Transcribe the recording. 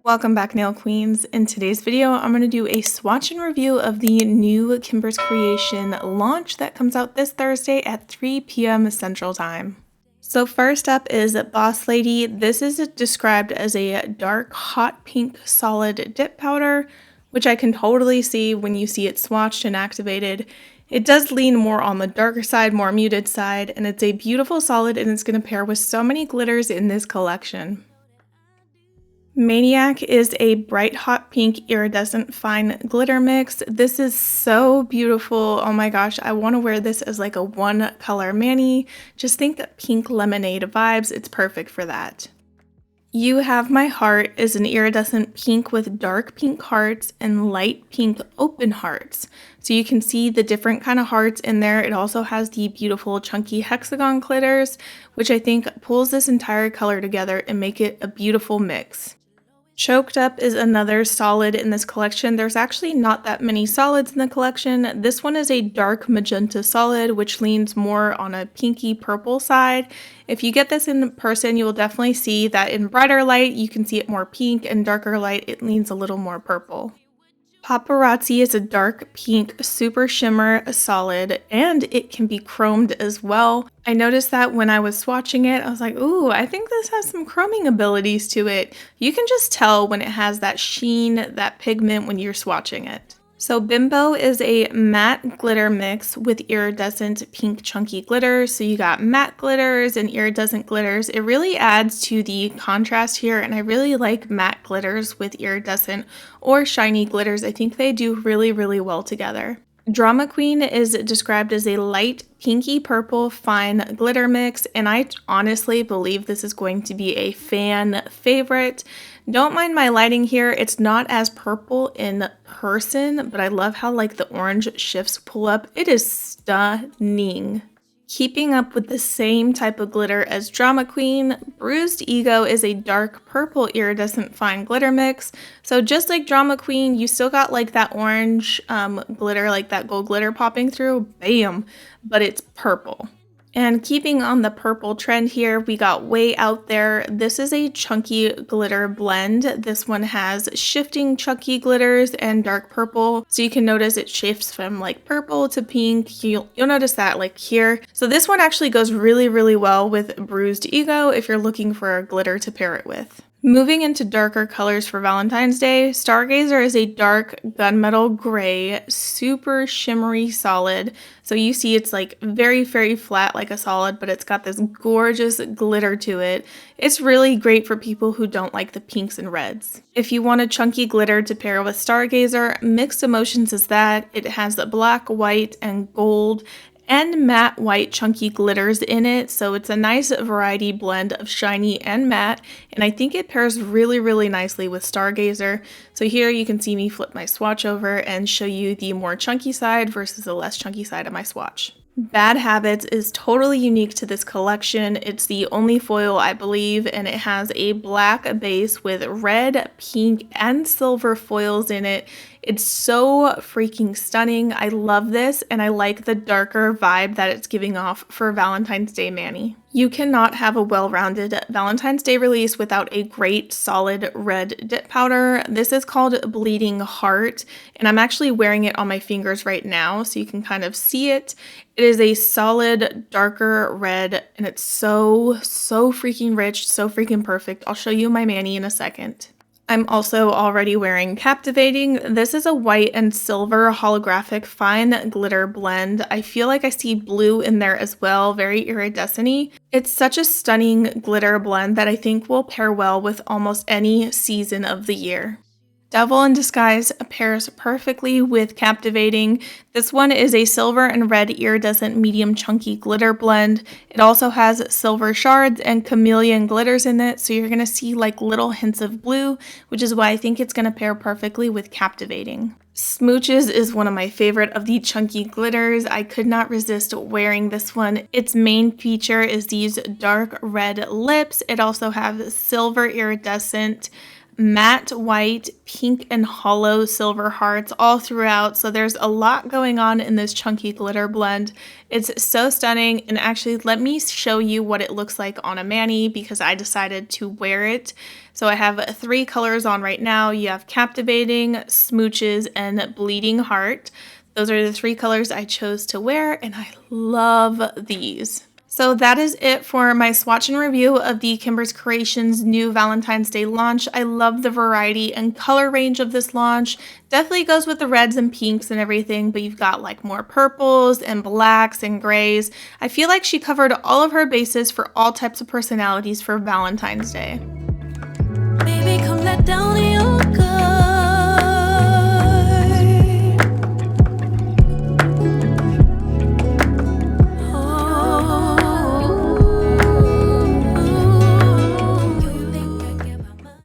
Welcome back, Nail Queens. In today's video, I'm going to do a swatch and review of the new Kimberz Creation launch that comes out this Thursday at 3 p.m. Central Time. So first up is Boss Lady. This is described as a dark hot pink solid dip powder, which I can totally see when you see it swatched and activated. It does lean more on the darker side, more muted side, and it's a beautiful solid and it's going to pair with so many glitters in this collection. Maniac is a bright hot pink iridescent fine glitter mix. This is so beautiful. Oh my gosh, I want to wear this as like a one color mani. Just think pink lemonade vibes. It's perfect for that. You Have My Heart is an iridescent pink with dark pink hearts and light pink open hearts. So you can see the different kind of hearts in there. It also has the beautiful chunky hexagon glitters, which I think pulls this entire color together and make it a beautiful mix. Choked Up is another solid in this collection. There's actually not that many solids in the collection. This one is a dark magenta solid, which leans more on a pinky purple side. If you get this in person, you will definitely see that in brighter light, you can see it more pink, and darker light, it leans a little more purple. Paparazzi is a dark pink super shimmer solid, and it can be chromed as well. I noticed that when I was swatching it, I was like, ooh, I think this has some chroming abilities to it. You can just tell when it has that sheen, that pigment when you're swatching it. So Bimbo is a matte glitter mix with iridescent pink chunky glitters. So you got matte glitters and iridescent glitters. It really adds to the contrast here, and I really like matte glitters with iridescent or shiny glitters. I think they do really, really well together. Drama Queen is described as a light pinky purple fine glitter mix, and I honestly believe this is going to be a fan favorite. Don't mind my lighting here. It's not as purple in person, but I love how like the orange shifts pull up. It is stunning. Keeping up with the same type of glitter as Drama Queen, Bruised Ego is a dark purple iridescent fine glitter mix. So just like Drama Queen, you still got like that orange glitter, like that gold glitter popping through, bam, but it's purple. And keeping on the purple trend here, we got Way Out There. This is a chunky glitter blend. This one has shifting chunky glitters and dark purple. So you can notice it shifts from like purple to pink. You'll notice that like here. So this one actually goes really, really well with Bruised Ego if you're looking for a glitter to pair it with. Moving into darker colors for Valentine's Day, Stargazer is a dark gunmetal gray, super shimmery solid. So you see it's like very, very flat like a solid, but it's got this gorgeous glitter to it. It's really great for people who don't like the pinks and reds. If you want a chunky glitter to pair with Stargazer, Mixed Emotions is that. It has the black, white, and gold and matte white chunky glitters in it, so it's a nice variety blend of shiny and matte, and I think it pairs really, really nicely with Stargazer. So here you can see me flip my swatch over and show you the more chunky side versus the less chunky side of my swatch. Bad Habits is totally unique to this collection. It's the only foil, I believe, and it has a black base with red, pink, and silver foils in it. It's so freaking stunning. I love this, and I like the darker vibe that it's giving off for Valentine's Day mani. You cannot have a well-rounded Valentine's Day release without a great solid red dip powder. This is called Bleeding Heart, and I'm actually wearing it on my fingers right now so you can kind of see it. It is a solid darker red, and it's so freaking rich, so freaking perfect. I'll show you my mani in a second. I'm also already wearing Captivating. This is a white and silver holographic fine glitter blend. I feel like I see blue in there as well, very iridescent-y. It's such a stunning glitter blend that I think will pair well with almost any season of the year. Devil in Disguise pairs perfectly with Captivating. This one is a silver and red iridescent medium chunky glitter blend. It also has silver shards and chameleon glitters in it, so you're going to see like little hints of blue, which is why I think it's going to pair perfectly with Captivating. Smooches is one of my favorite of the chunky glitters. I could not resist wearing this one. Its main feature is these dark red lips. It also has silver iridescent matte white, pink, and hollow silver hearts all throughout. So there's a lot going on in this chunky glitter blend. It's so stunning. And actually, let me show you what it looks like on a mani because I decided to wear it. So I have 3 colors on right now. You have Captivating, Smooches, and Bleeding Heart. Those are the 3 colors I chose to wear, and I love these. So that is it for my swatch and review of the Kimberz Kreations new Valentine's Day launch. I love the variety and color range of this launch. Definitely goes with the reds and pinks and everything, but you've got like more purples and blacks and grays. I feel like she covered all of her bases for all types of personalities for Valentine's Day. Baby, come let down your